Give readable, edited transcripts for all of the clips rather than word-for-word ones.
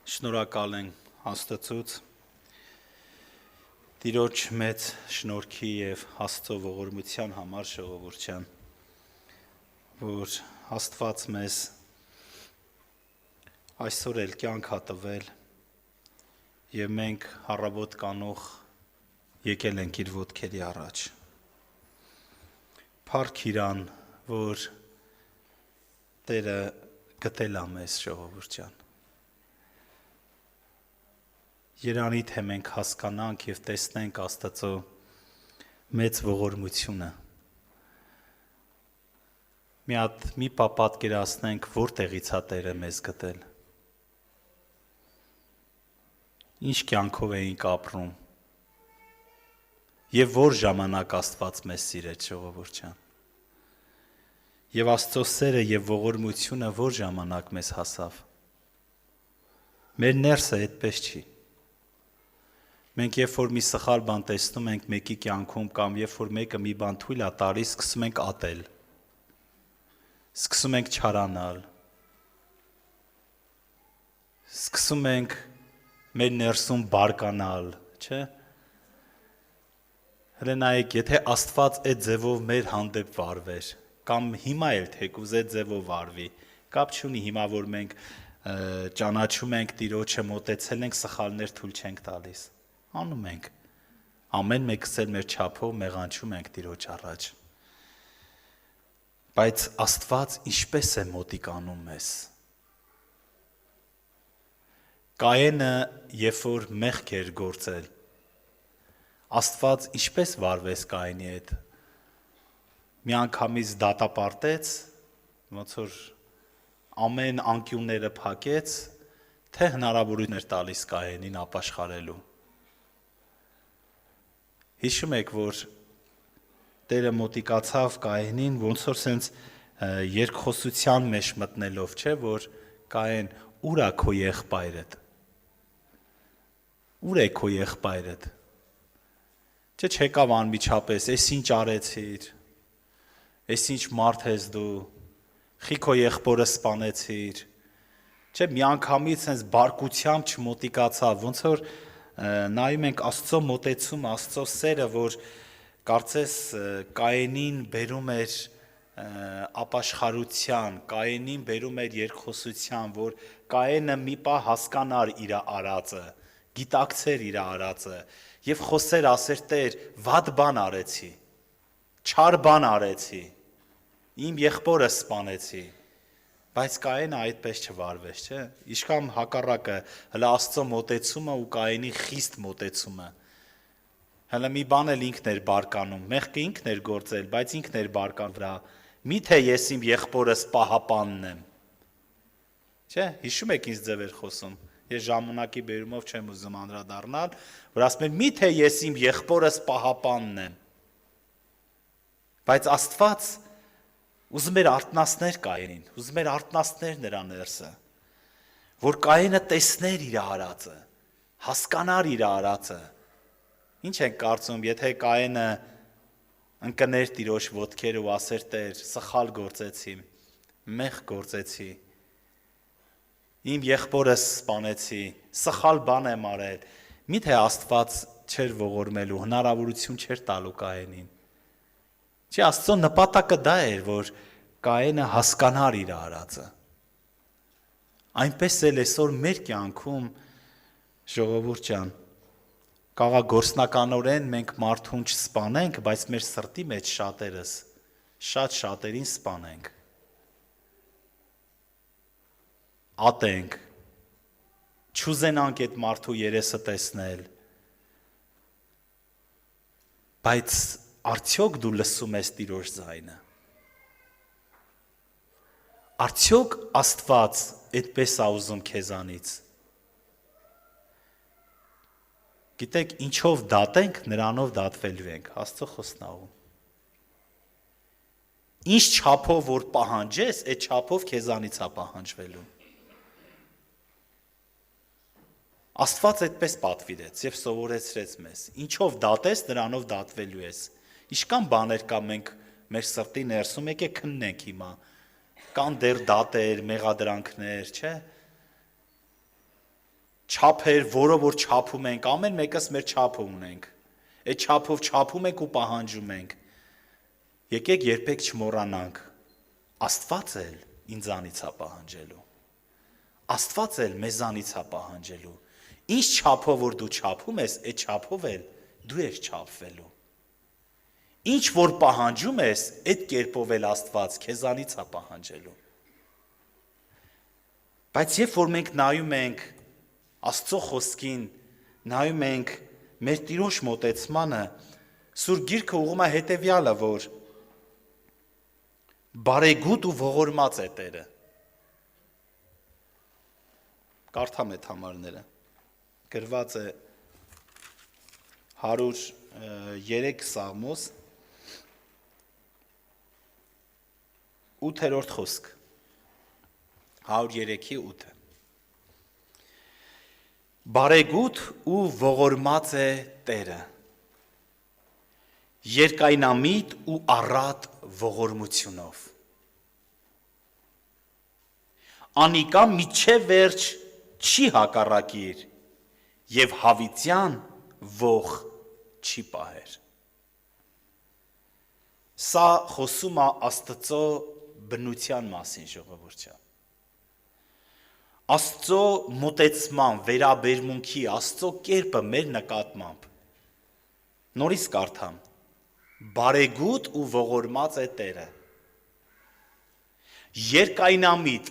Շնորհակալ ենք Աստծուց, Տիրոջ մեծ շնորհքի եւ Աստծո ողորմության համար ժողովուրդյան, որ Աստված մեզ այսօր էլ կյանք ա տվել եւ մենք առավոտ կանող եկել ենք իր ոտքերի առաջ։ Փառք իրան, որ Տերը գտել ա մեզ ժողովուրդյան։ Երանի թե մենք հասկանանք եւ տեսնենք Աստծո մեծ ողորմությունը։ Մի պա պատկերացնենք, որտեղից է Տերը մեզ գտել։ Ինչ կյանքով էինք ապրում։ Եվ որ ժամանակ Աստված մեզ սիրեց ժողովուրդյան։ Եվ Աստծո սերը եւ ողորմությունը որ ժամանակ մեզ հասավ։ Մեր ներսը այդպես չի։ Մենք երբ որ մի սխալ բան տեսնում ենք մեկի կյանքում կամ երբ որ մեկը մի բան թույլ է տալիս, սկսում ենք ատել։ Սկսում ենք չարանալ։ Սկսում ենք մեր ներսում բարկանալ, չէ՞։ Հələ նայեք, եթե Աստված այդ ձևով մեր հանդեպ վարվեր, կամ հիմա էլ թեկուզ այդ ձևով վարվի, կապ չունի հիմա որ մենք ճանաչում ենք Տիրոջը, մոտեցել ենք, սխալներ թույլ չենք տալիս։ Անում ենք, ամեն մեկս էլ մեր չափով մեղանչում ենք Տիրոջ առաջ։ Բայց Աստված ինչպես է մոտիկանում մեզ։ Կայենը, երբ որ մեղք էր գործել, Աստված ինչպես վարվեց Կայենի հետ։ Միանգամից դատապարտեց, ոնց որ ամեն անկյունները փակեց, թե հնարավորություն էր տալիս Կայենին ապաշխարելու։ Հիշում եք, որ Տերը մոտիկացավ Կայենին, ոնց որ սենց երկխոսության մեջ մտնելով, չէ, որ Կայեն, ուր է քո եղբայրդ։ Ուր է քո եղբայրդ։ Չէ, չեկավ անմիջապես, էս ինչ արեցիր։ Էս ինչ մարդ ես դու։ Խի քո եղբորը սպանեցիր։ Չէ, միանգամից սենց բարկությամբ չմոտիկացավ, ոնց որ նայում ենք Աստծո մոտեցումը, Աստծո սերը, որ կարծես Կայենին բերում էր ապաշխարության, Կայենին բերում էր երկխոսության, որ Կայենը մի պահ հասկանար իր արածը, գիտակցեր իր արածը եւ խոսեր, ասեր Տեր, վատ բան արեցի, չար բան արեցի, իմ եղբորը սպանեցի, բայց Կայենը այդպես չվարվեց, չէ՞։ Իշքան հակառակը, հələ Աստծո մոտեցումը ու Կայենի խիստ մոտեցումը։ Հələ մի բան էլ ինքն էր բարկանում, մեղքը ինքն էր գործել, բայց ինքն էր բարկան վրա։ Միթե ես իմ եղբորս պահապանն եմ։ Չէ՞, հիշում եք ինչ ձև էր խոսում։ Ես ժամանակի բերումով չեմ ուզում անդրադառնալ, որ ասում եմ, միթե ես իմ եղբորս պահապանն եմ։ Բայց Աստված ուզում էր արթնացնել Կայենին, ուզում էր արթնացնել նրա ներսը, որ Կայենը տեսներ իր արածը, հասկանար իր արածը։ Ինչ ենք կարծում, եթե Կայենը ընկներ Տիրոջ ոտքերը ու ասեր Տեր, սխալ գործեցի, մեղք գործեցի, իմ եղբորս սպանեցի, սխալ բան եմ արել, միթե Աստված չէր ողորմելու, հնարավորություն չէր տալու Կայենին։ Չի, Աստծո նպատակը դա էր, որ Կայենը հասկանար իր արածը։ Այնպես էլ այսօր մեր կյանքում ժողովուրդ ջան, կարող գործնականորեն մենք մարդուն չսպանենք, բայց մեր սրտի մեջ շատերս շատ շատերին սպանենք։ Ատենք, չուզենանք այդ մարդու երեսը տեսնել։ Բայց արդյոք դու լսում ես Տիրոջ ձայնը։ Արդյոք Աստված այդպես է ուզում քեզանից։ Գիտեք, ինչով դատենք, նրանով դատվելու ենք, Աստծո խոսնաղում։ Ինչ չափով որ պահանջես, այդ չափով քեզանից է պահանջվելու։ Աստված այդպես պատվիրեց եւ սովորեցրեց մեզ։ Ինչով դատես, նրանով դատվելու ես։ Իշքան բաներ կա մենք մեր սրտի ներսում, եկեք քննենք հիմա։ Կան դեռ դատեր, մեղադրանքներ, չէ՞։ չափեր, որը որ չափում ենք, ամեն մեկս մեր չափը ունենք։ Այդ չափով չափում ենք ու պահանջում ենք։ Եկեք երբեք չմոռանանք, Աստված էլ ինձանից է պահանջելու։ Աստված էլ մեզանից է պահանջելու։ Ինչ չափով որ դու չափում ես, այդ չափով էլ դու ես չափվելու։ Ինչ որ պահանջում ես, այդ կերպով էլ Աստված քեզանից է պահանջելու։ Բայց երբ որ մենք նայում ենք Աստծո խոսքին, նայում ենք մեր Տիրոջ մոտեցմանը, Սուրբ Գիրքը ուղղում է հետևյալը, որ բարեգութ ու ողորմած է Տերը։ Կարդամ այդ համարները։ Գրված է 103 Սաղմոս 8-րդ խոսք 103-ի 8-ը Բարեգութ ու ողորմած է Տերը երկայնամիտ ու առատ ողորմությունով անիկա միջև վերջ չի հակառակիր եւ հավիտյան ող չի պահեր Սա խոսում է Աստծո բնության մասին ժողովուրդյան Աստծո մոտեցման, վերաբերմունքի, Աստծո կերպը մեր նկատմամբ նորից կարդամ բարեգութ ու ողորմած է Տերը երկայնամիտ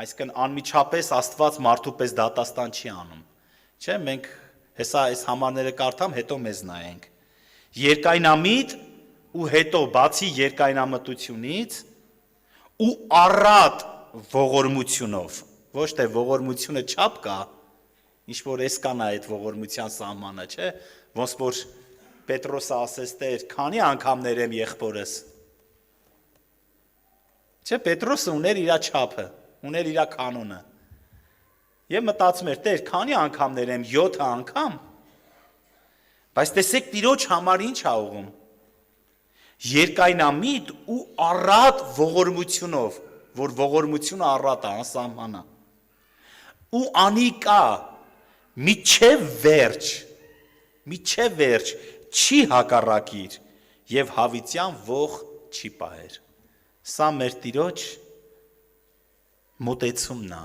այսինքն անմիջապես Աստված մարդու պես դատաստան չի անում չէ մենք հեսա այս համարները կարդամ հետո մեզ նայենք երկայնամիտ ու հետո բացի երկայնամտությունից ու առատ ողորմությունով ոչ թե ողորմությունը չափ կա ինչ որ էս կան այդ ողորմության սահմանը չէ ոնց որ Պետրոսը ասես Տեր քանի անգամներ եմ եղբորս չէ Պետրոսը ուներ իր չափը ուներ իր կանոնը եւ մտածում էր Տեր քանի անգամներ եմ 7 անգամ բայց տեսեք Տիրոջ համար ինչ ա ուղում երկայնամիտ ու առատ ողորմությունով որ ողորմությունը առատ է անսահման է ու անիկա միջև վերջ չի հակառակիր եւ հավիտյան ող չի պահեր սա մեր Տիրոջ մոտեցումն է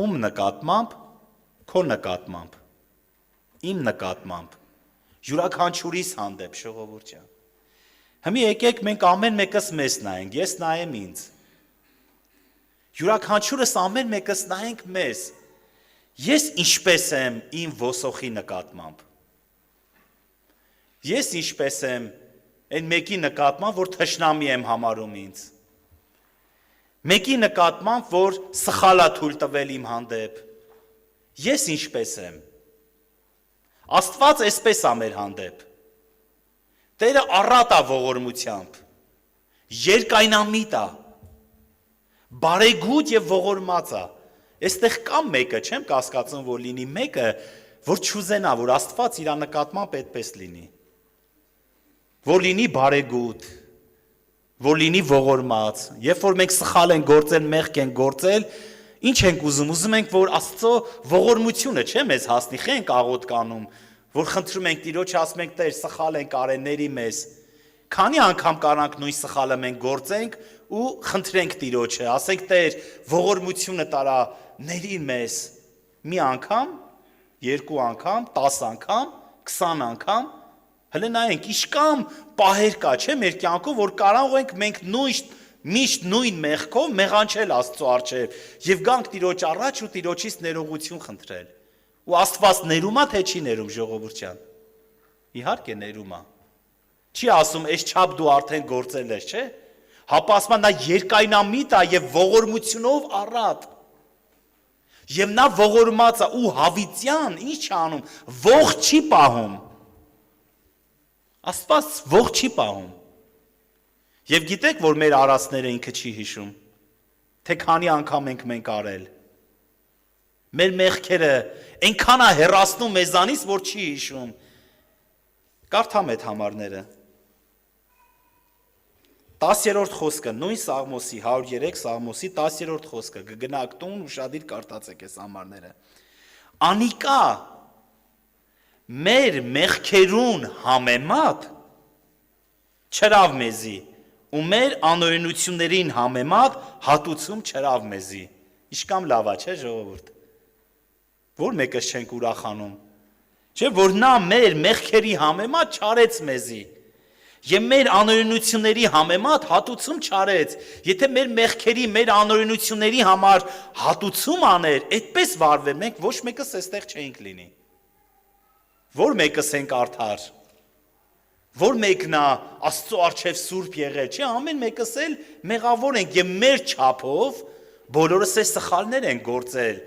ում նկատմամբ քո նկատմամբ իմ նկատմամբ յուրաքանչյուրիս հանդեպ ժողովուրդյան Հիմա եկեք մենք ամեն մեկս մեզ նայենք ես նայեմ ինձ յուրաքանչյուրս ամեն մեկս նայենք մեզ ես ինչպես եմ իմ ոսոխի նկատմամբ Ես ինչպես եմ այն մեկի նկատմամբ, որ թշնամի եմ համարում ինձ։ Մեկի նկատմամբ, որ սխալ է թույլ տվել իմ հանդեպ։ Ես ինչպես եմ։ Աստված էսպես է մեր հանդեպ։ Տերը առատ է ողորմությամբ։ Երկայնամիտ է։ Բարեգութ եւ ողորմած է։ Այստեղ կա մեկը, չեմ կասկածում, որ լինի մեկը, որ չուզենա, որ Աստված իր նկատմամբ այդպես լինի։ Որ լինի բարեգութ, որ լինի ողորմած, երբ որ մենք սխալ ենք գործել, մեղք ենք գործել, ինչ ենք ուզում ենք, որ Աստծո ողորմությունը, չէ, մեզ հասնի, խենք աղոտ կանում, որ խնդրում ենք Տիրոջը, ասում ենք Տեր, սխալ ենք արել, ների մեզ։ Քանի անգամ կարանք նույն սխալը մենք գործենք ու խնդրենք Տիրոջը, ասենք Տեր, ողորմությունը տարա, ների մեզ։ Մի անգամ, երկու անգամ, 10 անգամ, 20 անգամ Հələ նայենք, իշքան պահեր կա, չէ, մեր կյանքով, որ կարող ենք մենք միշտ նույն մեղքով մեղանչել Աստծո առջև եւ գանք Տիրոջ առաջ ու Տիրոջից ներողություն խնդրել։ Ու Աստված ներում է, թե չի ներում ժողովուրդյան։ Իհարկե ներում է։ Չի ասում, այս չափ դու արդեն գործել ես, չէ։ Հապա ասում նա երկայնամիտ է եւ ողորմությունով առատ։ Եվ նա ողորմած է ու հավիտյան, ինչ է անում, ող չի պահում։ Աստված ող չի պահում։ Եվ գիտեք, որ մեր արածները ինքը չի հիշում, թե քանի անգամ ենք մենք արել։ Մեր մեղքերը այնքան է հեռացնում մեզանից, որ չի հիշում։ Կարդամ այդ համարները։ 10-րդ խոսքը, նույն Սաղմոսի 103 Սաղմոսի 10-րդ խոսքը, կգնաք տուն ուշադիր կարդացեք այս համարները։ Անիկա մեր մեղքերուն համեմատ չրավ մեզի ու մեր անօրենություններին համեմատ հատուցում չրավ մեզի։ Իշքան լավ է, չէ՞ ժողովուրդ։ Որ մեկս չենք ուրախանում։ Չէ՞ որ նա մեր մեղքերի համեմատ չարեց մեզի։ Եվ մեր անօրենությունների համեմատ հատուցում չարեց։ Եթե մեր մեղքերի, մեր անօրենությունների համար հատուցում աներ, այդպես վարվեր, մենք ոչ մեկս այստեղ չէինք լինի։ Որ մեկս ենք արդար։ Որ մեկն է Աստծո առջև սուրբ եղել, չէ, ամեն մեկս էլ մեղավոր ենք եւ մեր չափով բոլորս է սխալներ են գործել,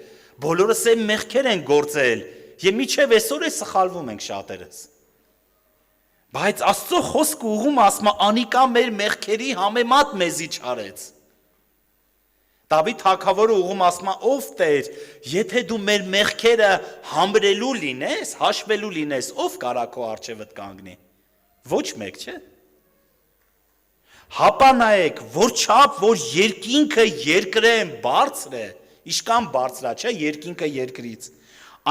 բոլորս է մեղքեր են գործել եւ միչեւ այսօր է սխալվում ենք շատերս։ Բայց Աստծո խոսքը ուղում ասма անիկա մեր մեղքերի համեմատ մեզի չարեց։ Դավիթ թագավորը ուղում ասма ով Տեր, եթե դու մեր մեղքերը համրելու լինես, հաշվելու լինես, ով կարա քո առջևդ կանգնի։ Ոչ մեկ, չէ։ Հապա նայեք, որ չափ, որ երկինքը երկրեն բարձր է, իշքան բարձր է, չէ, երկինքը երկրից,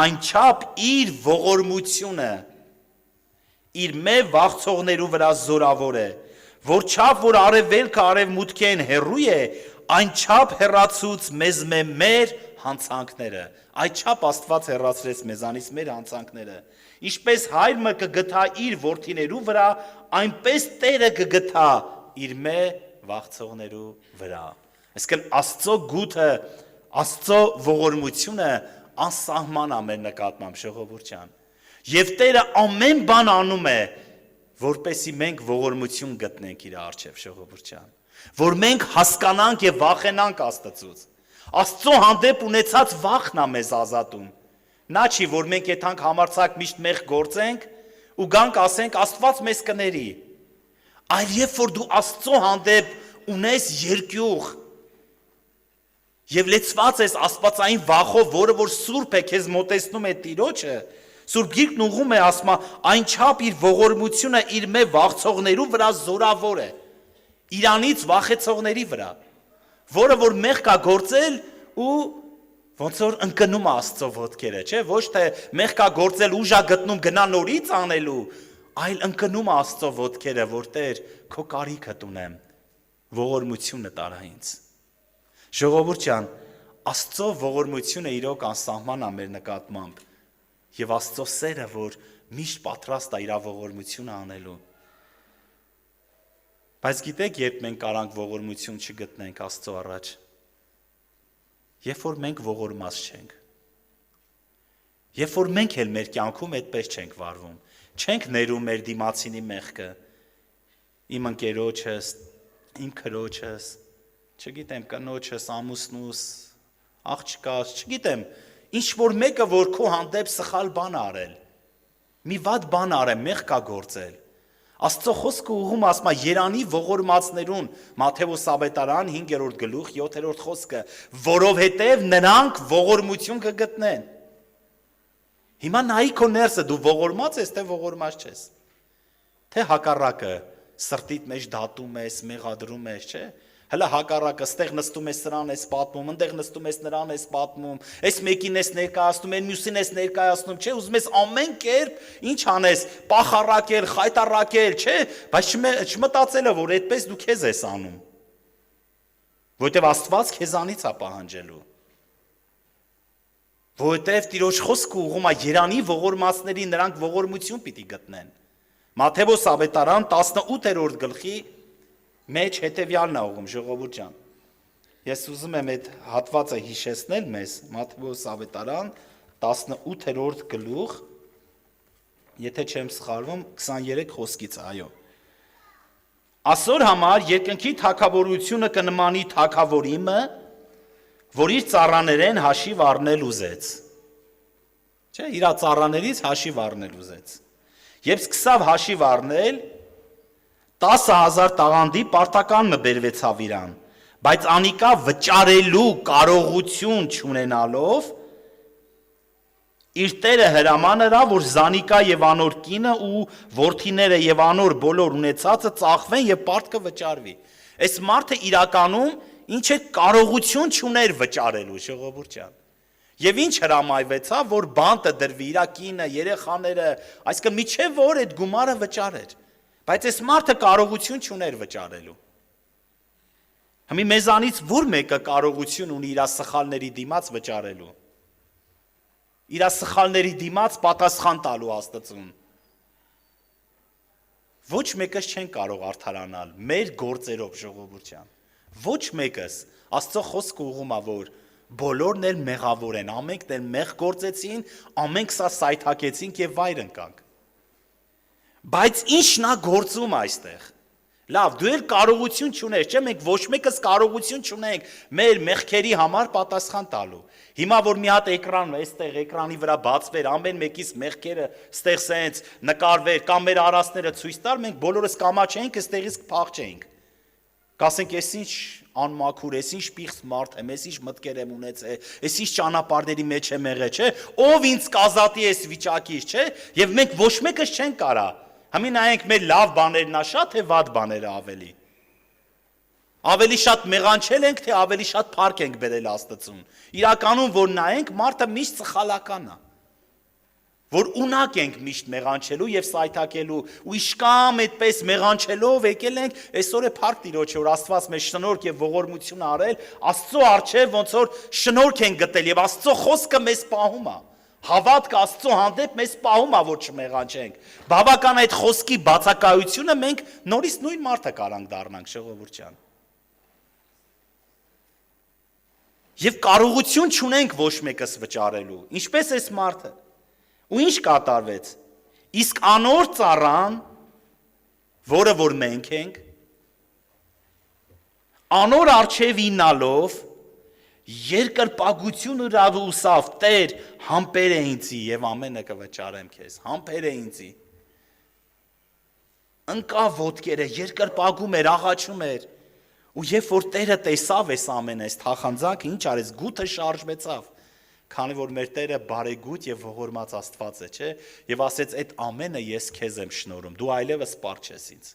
այն չափ իր ողորմությունը իր մեր վաղցողներու վրա զորավոր է, որ չափ, որ արևելքը արևմուտքեն հեռու է, այն չափ հեռացուց մեզ մեր հանցանքները, այդ չափ Աստված հեռացրեց մեզանից մեր հանցանքները, ինչպես հայրը կգթա իր որդիներու վրա, այնպես Տերը կգթա իր մե վաղցողներու վրա։ Այսինքն Աստծո գութը, Աստծո ողորմությունը անսահման է մեր նկատմամբ, ժողովուրդ ջան։ Եվ Տերը ամեն բան անում է, որպեսզի մենք ողորմություն գտնենք իր առջև, ժողովուրդ ջան, որ մենք հասկանանք եւ վախենանք Աստծուց։ Աստծո հանդեպ ունեցած վախն է մեզ ազատում։ Նա չի, որ մենք եթանք համարցակ միշտ մեղ գործենք ու գանք ասենք Աստված մեզ կների։ Այլ երբ որ դու Աստծո հանդեպ ունես երկյուղ եւ լեցված ես աստվածային վախով, որը որ սուրբ է, քեզ մոտեցնում է Տիրոջը, Սուրբ Գիրքն ուղում է ասма այն չափ իր ողորմությունը իր մե վախցողներու վրա զորավոր է, իրանից վախեցողների վրա, որը որ մեղք կա գործել ու ոնց որ ընկնում է Աստծո ոտքերը, չէ, ոչ թե մեղք կա գործել ուժա գտնում գնա նորից անելու, այլ ընկնում է Աստծո ոտքերը, որ Տեր քո կարիքը տունեմ, ողորմությունը տարա ինձ։ Ժողովուրդ ջան, Աստծո ողորմությունը իրոք անսահման է մեր նկատմամբ, եւ Աստծո սերը, որ միշտ պատրաստ է իր ողորմությունը անելու։ Բայց գիտեք, երբ մենք կարանք ողորմություն չգտնենք Աստծո առաջ, երբ որ մենք ողորմած չենք, երբ որ մենք էլ մեր կյանքում այդպես չենք վարվում, չենք ներում մեր դիմացինի մեղքը, իմ ընկերոջս, իմ քրոջս, չգիտեմ, կնոջս, ամուսնուս, աղջկաս, չգիտեմ, ինչ որ մեկը, որ քո հանդեպ սխալ բան արել, մի վատ բան արել, մեղք կա գործել, Աստծո խոսքը ուղում ասма Երանի ողորմածներուն, Մատթեոս ավետարան 5-րդ գլուխ 7-րդ խոսքը, որովհետև նրանք ողորմություն կգտնեն։ Հիմա նայի քո ներսը, դու ողորմած ես, թե ողորմած չես։ Թե հակառակը, սրտիդ մեջ դատում ես, մեղադրում ես, չէ՞։ Հələ հակառակը, ստեղ նստում ես սրան ես պատմում, ընդեղ նստում ես նրան ես պատմում, այս մեկին ես ներկայացնում, այն մյուսին ես ներկայացնում, չէ՞, ուզում ես ամեն կերպ ինչ անես, պախարակել, խայտարակել, չէ՞, բայց չմտածելը, որ այդպես դու քեզ ես անում։ Որտեվ Աստված քեզանից է պահանջելու։ Որտեվ Տիրոջ խոսքը ուղում է Երանի ողորմածների, նրանք ողորմություն պիտի գտնեն։ Մատթեոս ավետարան 18-րդ գլխի մեջ հետևյալն է ուղում, ժողովուրդ ջան։ Ես ուզում եմ այդ հատվածը հիշեցնել մեզ, Մատթեոս ավետարան 18-րդ գլուխ, եթե չեմ սխալվում, 23 խոսքից, այո։ Ասոր համար երկնքի թագավորությունը կնմանի թագավորիմը, որ իր ծառաներեն հաշիվ առնել ուզեց։ Չէ, իր ծառաներից հաշիվ առնել ուզեց։ Եվ սկսավ հաշիվ առնել 10,000 տաղանդի պարտական մը բերվեցավ իրան, բայց անիկա վճարելու կարողություն չունենալով իր տերը հրամանրա, որ Զանիկա եւ անոր կինը ու որդիները եւ անոր բոլոր ունեցածը ծախվեն եւ պարտքը վճարվի։ Այս մարդը իրականում ինչ է կարողություն չուներ վճարելու, ժողովուրդ ջան։ Եվ ինչ հրամայվեցավ, որ բանտը դրվի իր կինը, երեխաները, այսինքն միջև որ այդ գումարը վճարեր։ Բայց այս մարդը կարողություն չուներ վճարելու։ Հիմա մեզանից որ մեկը կարողություն ունի իր սխալների դիմաց վճարելու։ Իր սխալների դիմաց պատասխան տալու Աստծուն։ Ոչ մեկս չեն կարող արդարանալ մեր գործերով ժողովուրդ ջան։ Ոչ մեկս Աստծո խոսքը ուղում է որ բոլորն էլ մեղավոր են, ամենքն էլ մեղ գործեցին, ամենք սա սայթակեցինք եւ վայր ընկանք։ Բայց ի՞նչն է գործում այստեղ։ Լավ, դու էլ կարողություն չունես, չէ՞, մենք ոչ մեկս կարողություն չունենք մեր մեղքերի համար պատասխան տալու։ Հիմա որ մի հատ էկրան, այստեղ էկրանի վրա բացվեր, ամեն մեկից մեղքերը ստեղ սենց նկարվեր կամ մեր արածները ցույց տար, մենք բոլորս կամաչեինք, այստեղից կփախչեինք։ Կասենք, ես ինչ անմաքուր, ես ինչ պիղծ մարդ եմ, ես ինչ մտքեր եմ ունեցել, ես ինչ ճանապարհների մեջ եմ եղել, չէ՞, ով ինձ կազատի այս վիճակից, չէ՞, եւ մենք ոչ մեկս չեն կարա։ Համի նայենք մեր լավ բաներն ա շատ, թե վատ բաները ավելի։ Ավելի շատ մեղանչել ենք, թե ավելի շատ փառք ենք բերել Աստծուն։ Իրականում որ նայենք, մարդը միշտ սխալական է։ Որ ունակ ենք միշտ մեղանչելու եւ սայթակելու, ու իշկամ այդպես մեղանչելով եկել ենք, այսօր է փառք Տիրոջը, որ Աստված մեզ շնորհք եւ ողորմություն արել, Աստծո արչեւ ոնց որ շնորհք են գտել եւ Աստծո խոսքը մեզ պահում է։ Հավատքը Աստծո հանդեպ մեզ պահում է, որ չմեղանչենք։ Բավական այդ խոսքի բացակայությունը մենք նորից նույն մարդը կարանք դառնանք, ժողովուրդ ջան։ Եվ կարողություն չունենք ոչ մեկս վճարելու, ինչպես էս մարդը։ Ու ինչ կատարվեց։ Իսկ անոր ծառան, որը որ մենք ենք, անոր արչև ինալով երկրպագություն ուրավուսավ Տեր համբեր է ինձի եւ ամենը կվճարեմ քեզ համբեր է ինձի ընկավ ոտքերը երկրպագում էր աղաչում էր ու երբ որ Տերը տեսավ այս ամենը այս թախանձանքը ինչ արեց գութը շարժվեցավ քանի որ մեր Տերը բարեգութ եւ ողորմած Աստված է չէ եւ ասեց այդ ամենը ես քեզ եմ շնորհում դու այլևս սպառ չես ինձ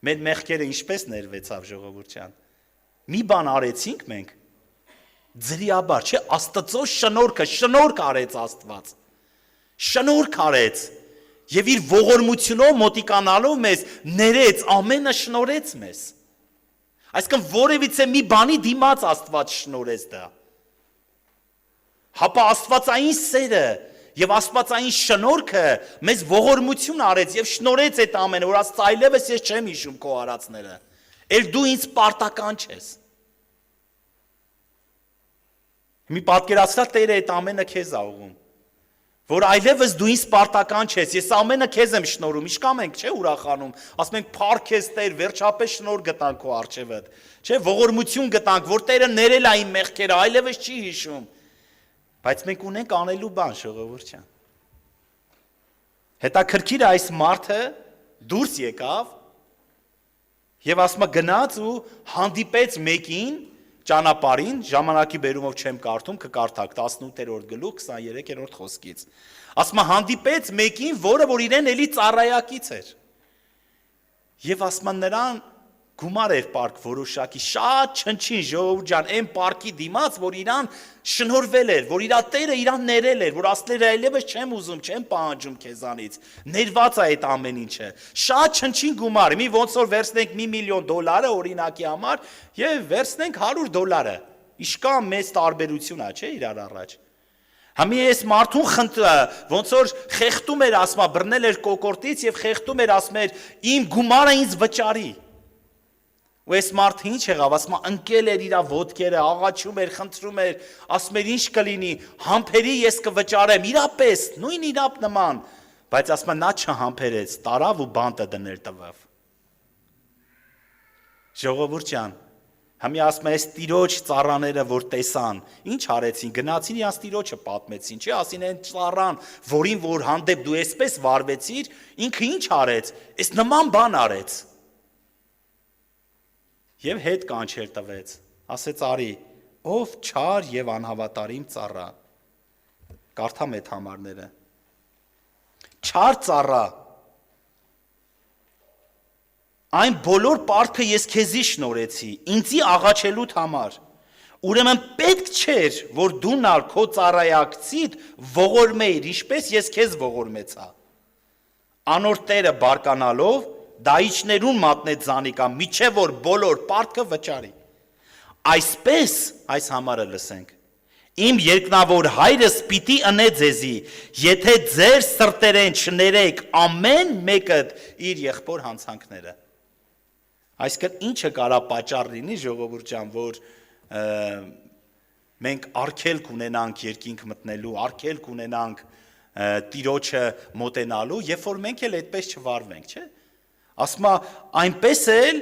մեր մեղքերը ինչպես ներվեցավ ժողովուրդ ջան մի բան արեցինք մենք Ձրիաբար, չէ, Աստծո շնորհքը, շնորհք արեց Աստված։ Շնորհք արեց եւ իր ողորմությունով մոտիկանալով մեզ ներեց, ամենը շնորհեց մեզ։ Այսինքն որևիցե մի բանի դիմաց Աստված շնորհեց դա։ Հապա Աստվածային սերը եւ Աստվածային շնորհքը մեզ ողորմություն արեց եւ շնորհեց այդ ամենը, որ Աստծո այլևս ես չեմ հիշում քո արածները։ Էլ դու ինձ պարտական չես։ Մի պատկերացրա Տերը այդ ամենը քեզ ա ուղում, որ այլևս դու ինձ պարտական չես, ես ամենը քեզ եմ շնորհում, իշքամ ենք, չէ, ուրախանում, ասում ենք փառք ես Տեր, վերջապես շնորհ գտանք քո առջևդ, չէ, ողորմություն գտանք, որ Տերը ներել է իմ մեղքերը, այլևս չի հիշում, բայց մենք ունենք անելու բան, ժողովուրդ ջան։ Հետաքրքիր է այս մարդը դուրս եկավ եւ ասում է գնաց ու հանդիպեց մեկին ճանապարհին ժամանակի բերումով չեմ կարդում կկարդակ 18-րդ գլուխ 23-րդ խոսքից ասում է հանդիպեց մեկին որը որ իրեն էլի ծառայակից էր եւ ասում է նրան գումար էր պարկ որոշակի շատ չնչին ժողովուրդ ջան այն պարկի դիմաց որ իրան շնորհվել էր որ իրա Տերը իրան ներել էր որ ասել էր այլևս չեմ ուզում չեմ պահանջում քեզանից ներված է այդ ամեն ինչը շատ չնչին գումար մի ոնց որ վերցնենք $1 միլիոն օրինակի համար եւ վերցնենք $100 իշքա մեծ տարբերություն է չէ իրար առաջ Համի այս մարդուն ոնց որ խեղդում էր ասма բռնել էր կոկորտից եւ խեղդում էր ասում էր իմ գումարը ինձ վճարի Ու այս մարդը ինչ եղավ, ասում է ընկել էր իր ոտքերը, աղաչում էր, խնդրում էր, ասում էր ինչ կլինի, համբերի ես կվճարեմ, իրապես, նույն իրապ նման, բայց ասում է նա չհամբերեց, տարավ ու բանտը դնել տվավ։ Ժողովուրդ ջան, Համի ասում է այս տիրոջ ծառաները, որ տեսան, ինչ արեցին, գնացին իրանց տիրոջը պատմեցին, չի ասին այն ծառան, որին որ հանդեպ դու այսպես վարվեցիր, ինքը ինչ արեց, այս նման բան արեց։ Եվ հետ կանչեր տվեց, ասեց արի, ով չար եւ անհավատարիմ ծառա, կարդամ այդ համարները, չար ծառա, այն բոլոր պարտքը ես քեզի շնորհեցի, ինձի աղաչելուդ համար, Ուրեմն պետք չէր, որ դու նալ քո ծառայակցիդ ողորմեիր, ինչպես ես քեզ ողորմեցա։ Անոր Տերը բարկանալով դայիչներուն մատնեց զանիկա, միչև որ բոլոր պարտքը վճարի։ Այսպես, այս համարը լսենք, իմ երկնավոր հայրս պիտի ընե ձեզի, եթե ձեր սրտերեն չներեք ամեն մեկդ իր եղբոր հանցանքները։ Այսինքն ինչը կարա պատճառ լինի, ժողովուրդ ջան, որ մենք արգելք ունենանք երկինք մտնելու, արգելք ունենանք Տիրոջը մոտենալու, երբ որ մենք էլ այդպես չվարվենք, չէ՞։ Ասում է, այնպես էլ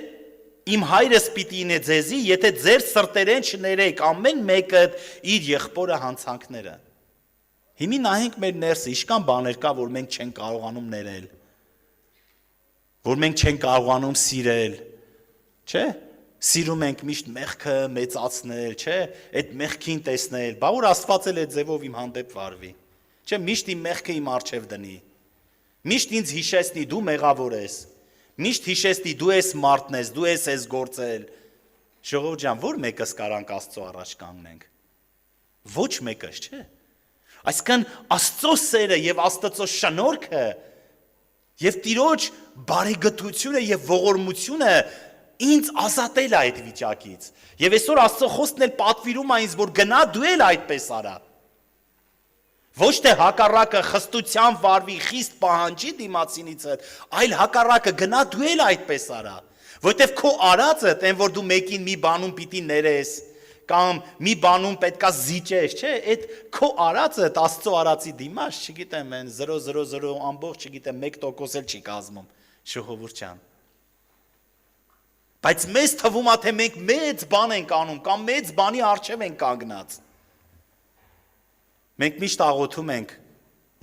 իմ հայրս պիտի ինե ձեզի, եթե ձեր սրտերեն չներեք ամեն մեկը իր եղբորը հանցանքները։ Հիմի նայենք մեր ներսը, ինչքան բաներ կա, որ մենք չենք կարողանում ներել, որ մենք չենք կարողանում սիրել, չէ՞։ Սիրում ենք միշտ մեղքը մեծացնել, չէ՞, այդ մեղքին տեսնել, բա որ Աստված էլ այդ ձևով իմ հանդեպ վարվի։ Չէ, միշտ իմ մեղքը իմ առջև դնի։ Միշտ ինձ հիշեցնի դու մեղավոր ես։ Միշտ հիշեցնի դու ես մարդ ես, դու ես գործել։ Ժողովուրդ ջան, որ մեկս կարանք Աստծո առաջ կանգնենք։ Ոչ մեկս, չէ։ Այսինքն Աստծո սերը եւ Աստծո շնորհքը եւ Տիրոջ բարեգթությունը եւ ողորմությունը ինձ ազատել է այդ վիճակից։ Եվ այսօր Աստծո խոսքն էլ պատվիրում է ինձ, որ գնա դու էլ այդպես արա։ Ոչ թե հակառակը խստության վարվի, խիստ պահանջի դիմացինից, այլ հակառակը գնա դու էլ այդպես արա։ Որտեվ քո արածը, այն որ դու մեկին մի բանում պիտի ներես, կամ մի բանում պետքա զիջես, չէ, այդ քո արածը Աստծո արածի դիմաց, չգիտեմ, այն 0.00 ամբողջ, չգիտեմ, 1% էլ չի կազմում, ժողովուրդ ջան։ Բայց մեզ թվում է, թե մենք մեծ բան ենք անում, կամ մեծ բանի առջև ենք կանգնած։ Մենք միշտ աղոթում ենք,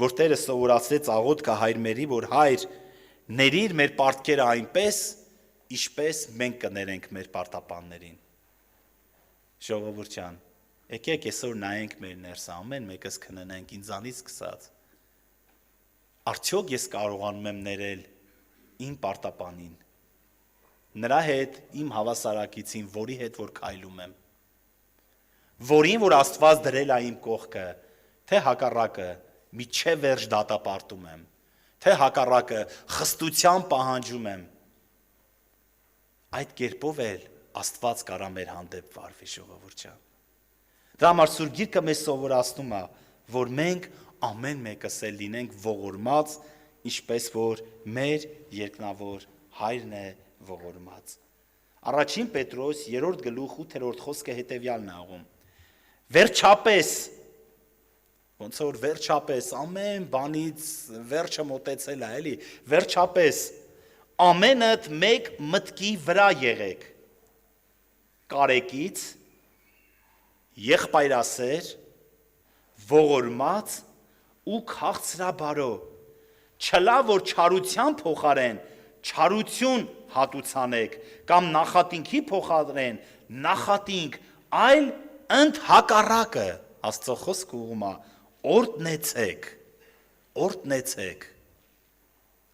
որ Տերը սովորացրեց աղոթքը հայր մերի, որ հայր ներիր մեր պարտքերը այնպես, ինչպես մենք կներենք մեր պարտապաններին։ Ժողովուրդ ջան, եկեք այսօր նայենք մեր ներսը, ամեն մեկս քննենք ինձանից սկսած։ Արդյոք ես կարողանում եմ ներել իմ պարտապանին, նրա հետ, իմ հավասարակիցին, որի հետ որ քայլում եմ, որին որ Աստված դրել է իմ կողքը, թե հակառակը միջև վերջ դատապարտում եմ, թե հակառակը խստության պահանջում եմ, այդ կերպով էլ Աստված կարա մեր հանդեպ վարվի, ժողովուրդ ջան։ Դրա համար Սուրբ Գիրքը մեզ սովորացնում է, որ մենք ամեն մեկս էլ լինենք ողորմած, ինչպես որ մեր երկնավոր հայրն է ողորմած։ Առաջին Պետրոս 3:8 խոսքը հետևյալն է աղում. Վերջապես, ոնց որ վերջապես ամեն բանից վերջը մոտեցել է, էլի, վերջապես ամենդ մեկ մտքի վրա եղեք, կարեկից, եղբայրասեր, ողորմած ու քաղցրաբարո, չլա որ չարության փոխարեն չարություն հատուցանեք, կամ նախատինքի փոխարեն նախատինք, այլ ընդհակառակը, Աստծո խոսքը ուղում է, օրտնեցեք։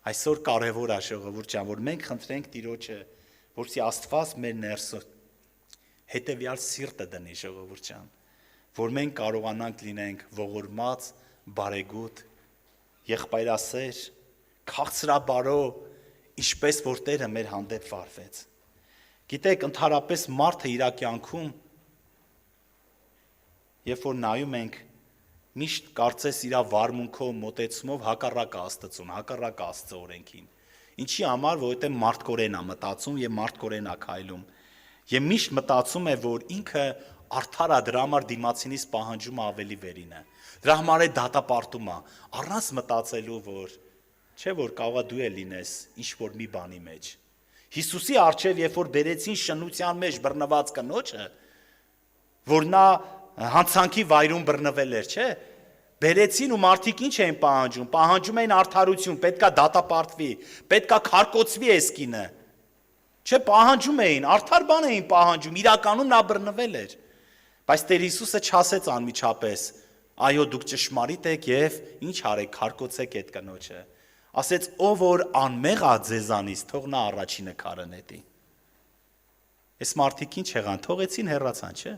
Այսօր կարևոր է, ժողովուրդ ջան, որ մենք խնդրենք Տիրոջը, որպեսզի Աստված մեր ներսը հետևյալ սիրտը դնի, ժողովուրդ ջան, որ մենք կարողանանք լինենք ողորմած, բարեգութ, եղբայրասեր, քաղցրաբարո, ինչպես որ Տերը մեր հանդեպ վարվեց։ Գիտեք, ընդհանրապես մարդը իր կյանքում, երբ որ նայում ենք, միշտ կարծես իր վարմունքով, մոտեցումով հակառակ Աստծուն, հակառակ Աստծո օրենքին։ Ինչի համար, որովհետև մարդկորեն է մտածում եւ մարդկորեն է քայլում։ Եվ միշտ մտածում է, որ ինքը արդար է, դրա համար դիմացինից պահանջում է ավելի վերինը։ Դրա համար է դատապարտում է, առանց մտածելու, որ չէ որ կարող է դու էլ լինես ինչ որ մի բանի մեջ։ Հիսուսի առջև, երբ որ բերեցին շնության մեջ բռնված կնոջը, որ նա հանցանքի վայրում բռնվել էր, չէ՞։ Բերեցին ու մարդիկ ինչ էին պահանջում, պահանջում էին արդարություն, պետքա դատապարտվի, պետքա քարկոծվի այս կինը։ Չէ, պահանջում էին, արդար բան էին պահանջում, իրականում նա բռնվել էր։ Բայց Տեր Հիսուսը չասեց անմիջապես, այո դուք ճշմարիտ եք եւ ինչ արեք, քարկոծեք այդ կնոջը։ Ասեց, ով որ անմեղ է ձեզանից, թող նա առաջինը քարը նետի։ Այս մարդիկ ինչ եղան, թողեցին հեռացան, չէ՞։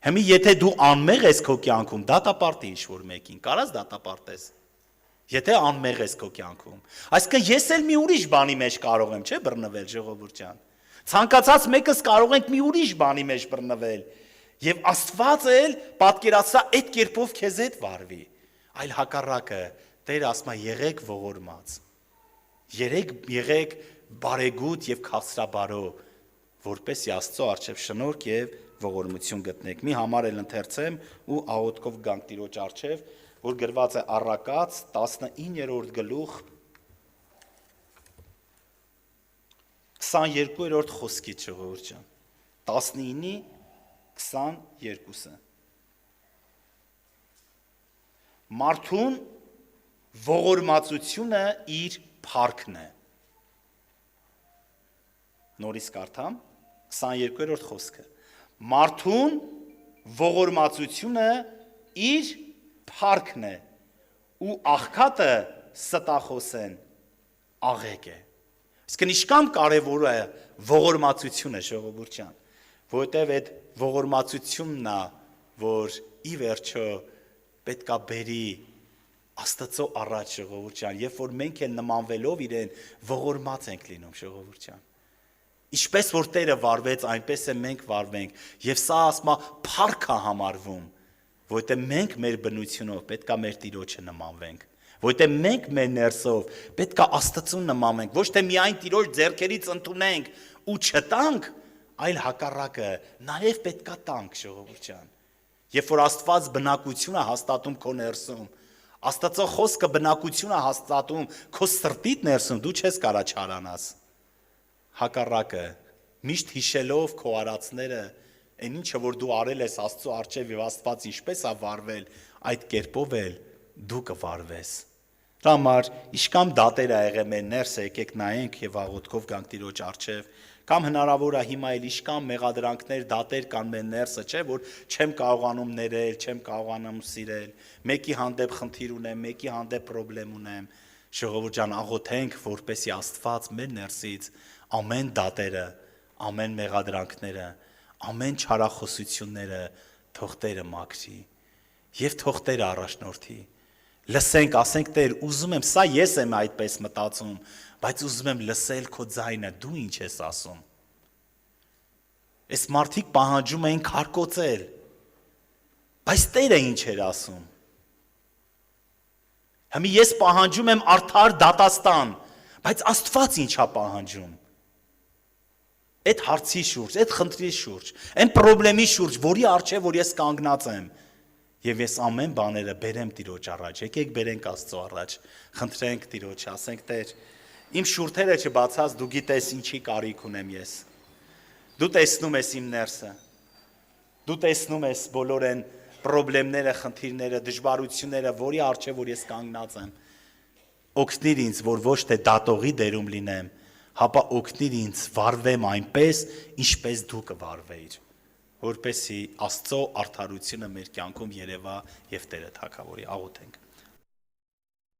Հիմի եթե դու անմեղ ես քո կյանքում, դատապարտի ինչ-որ մեկին, կարաս դատապարտես։ Եթե անմեղ ես քո կյանքում, այսինքն ես էլ մի ուրիշ բանի մեջ կարող եմ, չէ՞, բռնվել, ժողովուրդ ջան։ Ցանկացած մեկս կարող ենք մի ուրիշ բանի մեջ բռնվել, եւ Աստված էլ պատկերացա այդ կերպով քեզ հետ վարվի։ Այլ հակառակը, Տերը ասում է եղեք ողորմած։ Եղեք բարեգութ եւ քաղցրաբարո, որպեսզի Աստծո առջև շնորհք եւ ողորմություն գտնեք։ Մի համար էլ ընթերցեմ ու աղոթքով գանք Տիրոջ առջև, որ գրված է Առակաց 19-րդ գլուխ 22-րդ խոսքից, ժողովուրդ ջան։ 19-ի 22-ը։ Մարդուն ողորմածությունը իր փառքն է։ Նորից կարդամ 22-րդ խոսքը։ Մարդուն ողորմածությունը իր փառքն է ու աղքատը ստախոսեն աղեկ է։ Իսկ ինչքան կարևոր է ողորմածությունը, ժողովուրդ ջան, որովհետև այդ ողորմածությունն է, որ ի վերջո պետքա բերի Աստծո առաջ, ժողովուրդ ջան, երբ որ մենք էլ նմանվելով իրեն ողորմած ենք լինում, ժողովուրդ ջան։ Ինչպես որ Տերը վարվեց, այնպես է մենք վարվենք, եւ սա ասма փառք է համարվում, որովհետեւ մենք մեր բնությունով պետքա մեր Տիրոջը նմանվենք, որովհետեւ մենք մեր ներսով պետքա Աստծուն նմանվենք, ոչ թե միայն Տիրոջ ձեռքերից ընդունենք ու չտանք, այլ հակառակը, նաեւ պետքա տանք, ժողովուրդ ջան։ Երբ որ Աստված բնակություն է հաստատում քո ներսում, Աստծո խոսքը բնակություն է հաստատում քո սրտիդ ներսում, դու չես կարա չարանաս։ Հակառակը, միշտ հիշելով քո արածները, այն ինչը որ դու արել ես Աստծո առջև եւ Աստված ինչպես է վարվել, այդ կերպով էլ դու կվարվես։ Դրա համար իշքամ դատեր ա եղել մեր ներսը, եկեք նայենք եւ աղոթքով գանք Տիրոջ առջև, կամ հնարավոր է հիմա էլ իշքամ մեղադրանքներ, դատեր կան մեր ներսը, չէ՞ որ չեմ կարողանում ներել, չեմ կարողանում սիրել, մեկի հանդեպ խնդիր ունեմ, մեկի հանդեպ խնդրեմ ունեմ։ Ժողովուրդ ջան, աղոթենք, որպեսզի Աստված մեր ներսից ամեն դատերը, ամեն մեղադրանքները, ամեն չարախոսությունները թող Տերը մաքրի եւ թող Տերը առաջնորդի։ Լսենք, ասենք Տեր, ուզում եմ, սա ես եմ այդպես մտածում, բայց ուզում եմ լսել քո ձայնը, դու ինչ ես ասում։ Այս մարդիկ պահանջում էին քարկոծել, բայց Տերը ինչ էր ասում։ Հիմա ես պահանջում եմ արդար դատաստան, բայց Աստված ինչ է պահանջում։ Այդ հարցի շուրջ, այդ խնդրի շուրջ, այն խնդրի շուրջ, որի առջև որ ես կանգնած եմ, եւ ես ամեն բաները բերեմ Տիրոջ առաջ, եկեք բերենք Աստծո առաջ, խնդրենք Տիրոջ, ասենք Տեր, իմ շուրթերը չբացած, դու գիտես ինչի կարիք ունեմ ես։ Դու տեսնում ես իմ ներսը։ Դու տեսնում ես բոլոր այն խնդիրները, խնդիրները, դժվարությունները, որի առջև որ ես կանգնած եմ։ Օգնիր ինձ, որ ոչ թե դատողի դերում լինեմ, հապա օգնիր ինձ վարվեմ այնպես, ինչպես դու կվարվեիր, որպեսզի Աստծո արդարությունը մեր կյանքում երևա եւ Տերը թագավորի։ Աղոթենք։